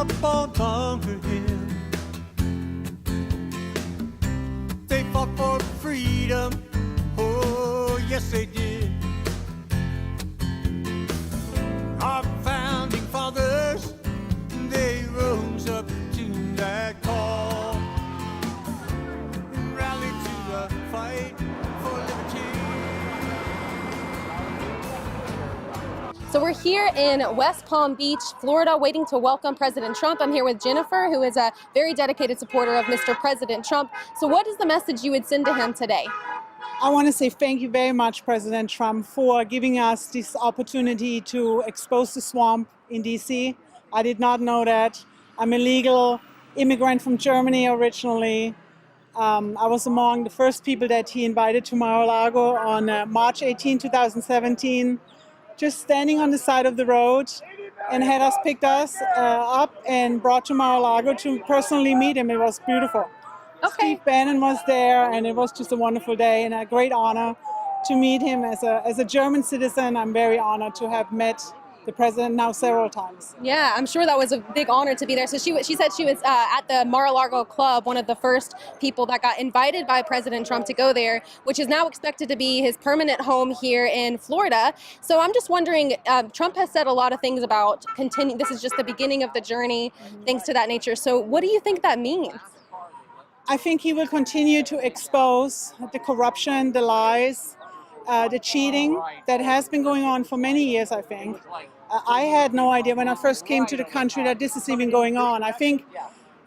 fought Bunker Hill. They fought for freedom, oh yes they did. Our founding fathers, they rose up to that call and rallied to the fight for liberty. So we're here in West Palm Beach, Florida, waiting to welcome President Trump. I'm here with Jennifer, who is a very dedicated supporter of Mr. President Trump. So what is the message you would send to him today? I want to say thank you very much, President Trump, for giving us this opportunity to expose the swamp in DC. I did not know that. I'm a legal immigrant from Germany originally. I was among the first people that he invited to Mar-a-Lago on March 18, 2017, just standing on the side of the road, and had us picked us up and brought to Mar-a-Lago to personally meet him. It was beautiful. Okay. Steve Bannon was there, and it was just a wonderful day and a great honor to meet him as a German citizen. I'm very honored to have met the president now several times. Yeah, I'm sure that was a big honor to be there. So she said she was at the Mar-a-Lago Club, one of the first people that got invited by President Trump to go there, which is now expected to be his permanent home here in Florida. So I'm just wondering, Trump has said a lot of things about this is just the beginning of the journey, things to that nature. So what do you think that means? I think he will continue to expose the corruption, the lies, the cheating that has been going on for many years, I think. I had no idea when I first came to the country that this is even going on. I think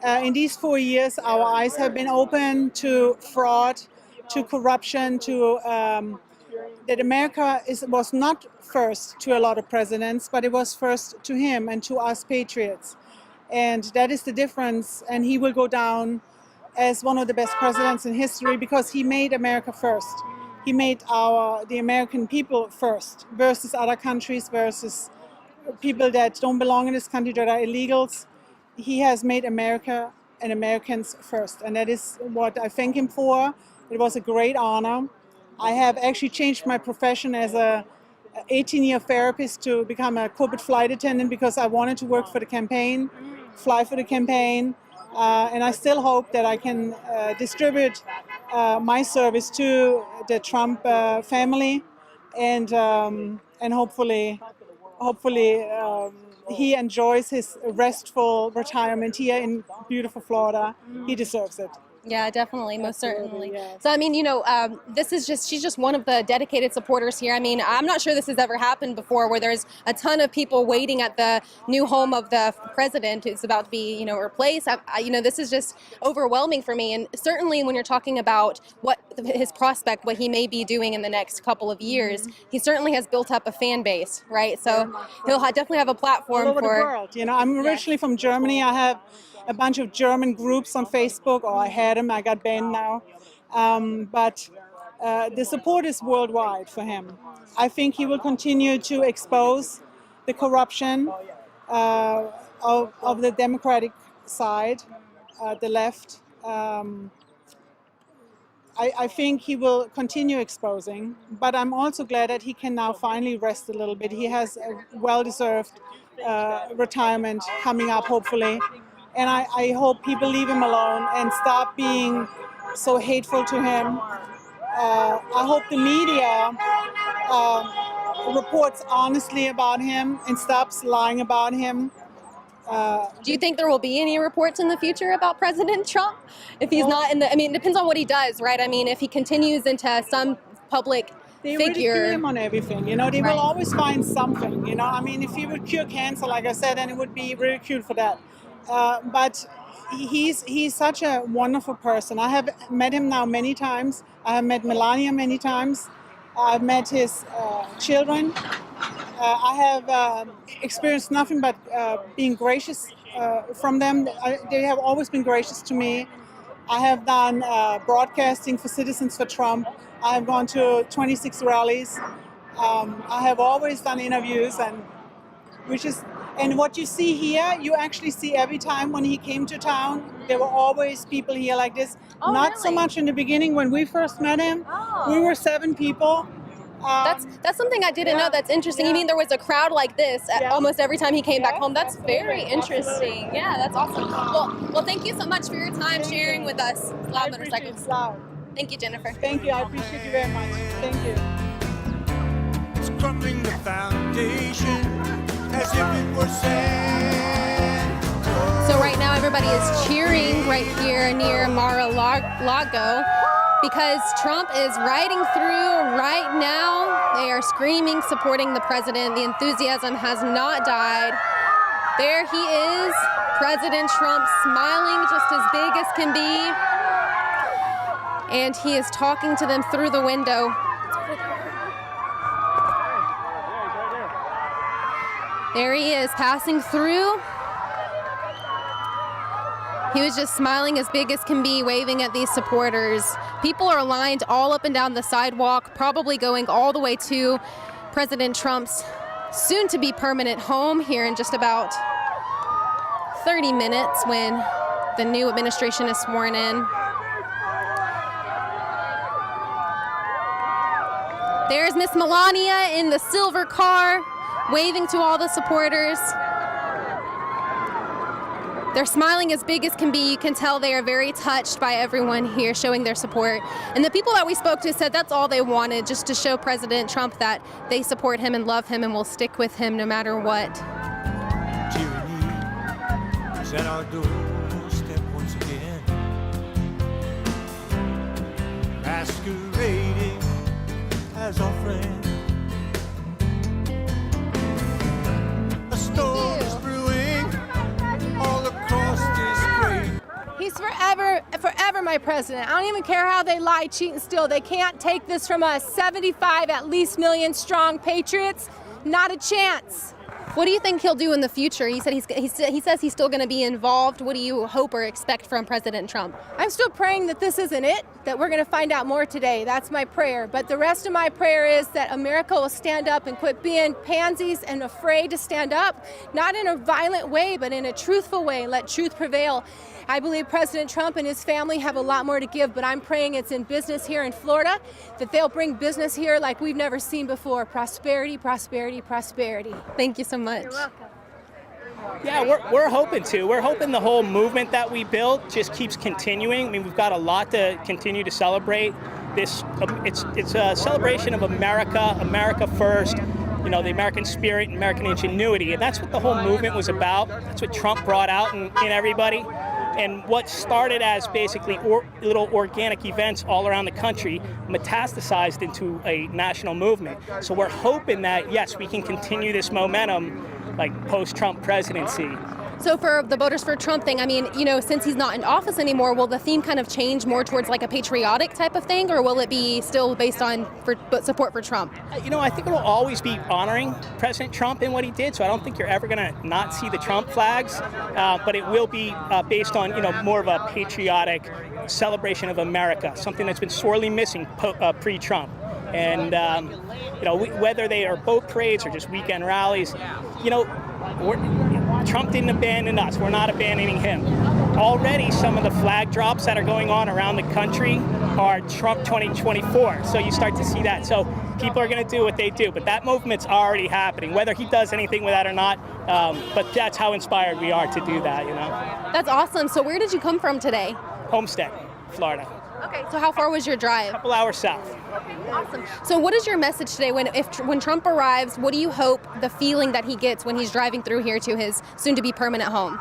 in these 4 years, our eyes have been open to fraud, to corruption, to that America was not first to a lot of presidents, but it was first to him and to us patriots. And that is the difference. And he will go down as one of the best presidents in history because he made America first. He made the American people first versus other countries, versus people that don't belong in this country, that are illegals. He has made America and Americans first, and that is what I thank him for. It was a great honor. I have actually changed my profession as a 18-year therapist to become a corporate flight attendant because I wanted to work for the campaign, fly for the campaign. And I still hope that I can distribute my service to the Trump family, and hopefully he enjoys his restful retirement here in beautiful Florida. He deserves it. Yeah, definitely, most certainly. Yes. So, I mean, she's just one of the dedicated supporters here. I mean, I'm not sure this has ever happened before where there's a ton of people waiting at the new home of the president who's about to be, replaced. This is just overwhelming for me. And certainly when you're talking about what his prospect, what he may be doing in the next couple of years, he certainly has built up a fan base, right? So he'll definitely have a platform all over for the world. I'm originally from Germany. I have a bunch of German groups on Facebook, or I had them, I got banned now. But the support is worldwide for him. I think he will continue to expose the corruption of the Democratic side, the left. I think he will continue exposing, but I'm also glad that he can now finally rest a little bit. He has a well-deserved retirement coming up, hopefully. And I hope people leave him alone and stop being so hateful to him. I hope the media reports honestly about him and stops lying about him. Do you think there will be any reports in the future about President Trump? If he's not it depends on what he does, right? I mean, if he continues into some public they figure. ridicule him on everything, they will always find something, if he would cure cancer, like I said, then it would be ridiculed for that. But he's such a wonderful person. I have met him now many times. I have met Melania many times. I've met his children. I have experienced nothing but being gracious from them. They have always been gracious to me. I have done broadcasting for Citizens for Trump. I have gone to 26 rallies. I have always done interviews, and what you see here, you actually see every time when he came to town. There were always people here like this. Oh, Not really? so much in the beginning when we first met him. Oh. We were 7 people. That's something I didn't know. That's interesting. You mean there was a crowd like this almost every time he came back home? That's very interesting. Yeah, that's awesome. Well, thank you so much for your time sharing with us. Loud Motorcycles. It's loud. Thank you, Jennifer. Thank you. I appreciate you very much. Thank you. It's crumbling the foundation as if it were sand. So right now everybody is cheering right here near Mar-a-Lago because Trump is riding through right now. They are screaming, supporting the president. The enthusiasm has not died. There he is, President Trump, smiling just as big as can be. And he is talking to them through the window. There he is, passing through. He was just smiling as big as can be, waving at these supporters. People are lined all up and down the sidewalk, probably going all the way to President Trump's soon-to-be permanent home here in just about 30 minutes when the new administration is sworn in. There's Miss Melania in the silver car, waving to all the supporters. They're smiling as big as can be. You can tell they are very touched by everyone here showing their support. And the people that we spoke to said that's all they wanted, just to show President Trump that they support him and love him and will stick with him no matter what. Tyranny is at our doorstep once again, masquerading as our friend. A storm is brewing all across this great. He's forever my president. I don't even care how they lie, cheat, and steal. They can't take this from us. 75 at least million strong patriots, not a chance. What do you think he'll do in the future? He said he says he's still going to be involved. What do you hope or expect from President Trump? I'm still praying that this isn't it, that we're going to find out more today. That's my prayer. But the rest of my prayer is that America will stand up and quit being pansies and afraid to stand up, not in a violent way, but in a truthful way. Let truth prevail. I believe President Trump and his family have a lot more to give, but I'm praying it's in business here in Florida, that they'll bring business here like we've never seen before. Prosperity, prosperity, prosperity. Thank you so much. You're welcome. Yeah, we're hoping to. We're hoping the whole movement that we built just keeps continuing. I mean, we've got a lot to continue to celebrate. It's a celebration of America, America first, you know, the American spirit and American ingenuity. And that's what the whole movement was about. That's what Trump brought out in everybody. And what started as basically little organic events all around the country metastasized into a national movement. So we're hoping that, yes, we can continue this momentum like post-Trump presidency. So for the Voters for Trump thing, I mean, you know, since he's not in office anymore, will the theme kind of change more towards like a patriotic type of thing, or will it be still based on support for Trump? You know, I think it'll always be honoring President Trump and what he did, so I don't think you're ever going to not see the Trump flags, but it will be based on, you know, more of a patriotic celebration of America, something that's been sorely missing pre-Trump. And, you know, whether they are boat parades or just weekend rallies, you know, Trump didn't abandon us. We're not abandoning him. Already, some of the flag drops that are going on around the country are Trump 2024. So you start to see that. So people are going to do what they do. But that movement's already happening, whether he does anything with that or not. But that's how inspired we are to do that, you know. That's awesome. So where did you come from today? Homestead, Florida. Okay, so how far was your drive? A couple hours south. Awesome. So what is your message today when Trump arrives? What do you hope the feeling that he gets when he's driving through here to his soon-to-be permanent home?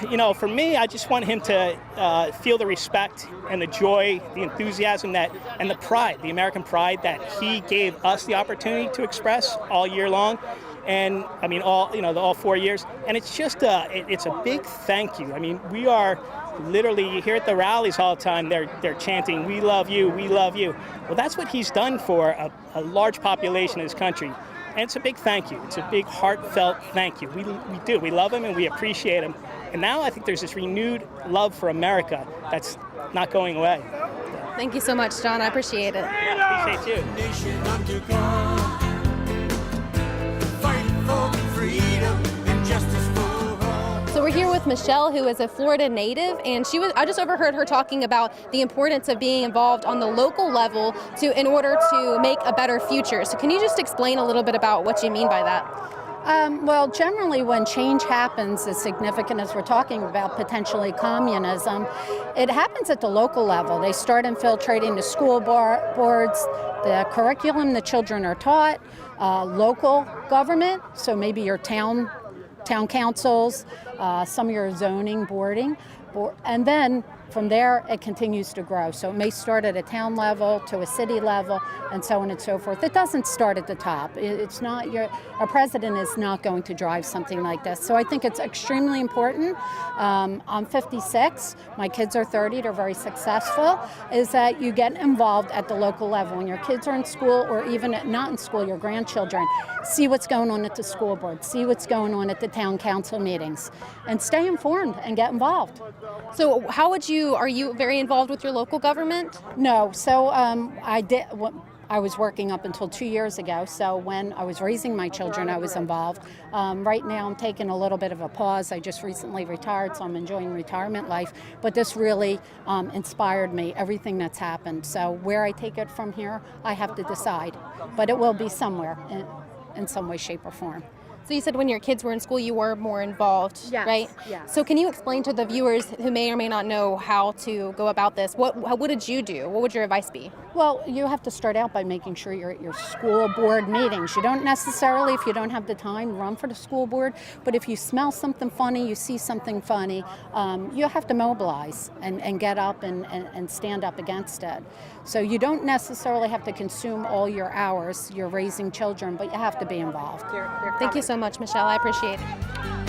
You know, for me, I just want him to feel the respect and the joy, the enthusiasm and the pride, the American pride that he gave us the opportunity to express all year long. And I mean, all 4 years. And it's just it's a big thank you. I mean, we are literally, you hear at the rallies all the time, they're chanting, "We love you, we love you." Well, that's what he's done for a large population in this country. And it's a big thank you. It's a big heartfelt thank you. We do. We love him and we appreciate him. And now I think there's this renewed love for America that's not going away. Thank you so much, John. I appreciate it. Yeah, appreciate you. Nation under God, fighting for freedom and justice for all. So we're we're here with Michelle, who is a Florida native, and I just overheard her talking about the importance of being involved on the local level in order to make a better future. So can you just explain a little bit about what you mean by that? Well, generally when change happens, as significant as we're talking about potentially communism, it happens at the local level. They start infiltrating the school boards, the curriculum the children are taught, local government, so maybe your town councils, some of your zoning boarding, and then from there it continues to grow. So it may start at a town level to a city level and so on and so forth. It doesn't start at the top. It's not a president is not going to drive something like this. So I think it's extremely important. I'm 56, my kids are 30, they're very successful, is that you get involved at the local level. When your kids are in school or even not in school, your grandchildren, see what's going on at the school board, see what's going on at the town council meetings, and stay informed and get involved. So are you very involved with your local government? No, so I was working up until 2 years ago, so when I was raising my children, I was involved. Right now I'm taking a little bit of a pause. I just recently retired, so I'm enjoying retirement life, but this really inspired me, everything that's happened. So where I take it from here, I have to decide, but it will be somewhere in some way, shape, or form. So you said when your kids were in school, you were more involved, Yes, right? yes. So can you explain to the viewers who may or may not know how to go about this? What did you do? What would your advice be? Well, you have to start out by making sure you're at your school board meetings. You don't necessarily, if you don't have the time, run for the school board, but if you smell something funny, you see something funny, you have to mobilize and get up and stand up against it. So you don't necessarily have to consume all your hours. You're raising children, but you have to be involved. Thank you so much, Michelle. I appreciate it.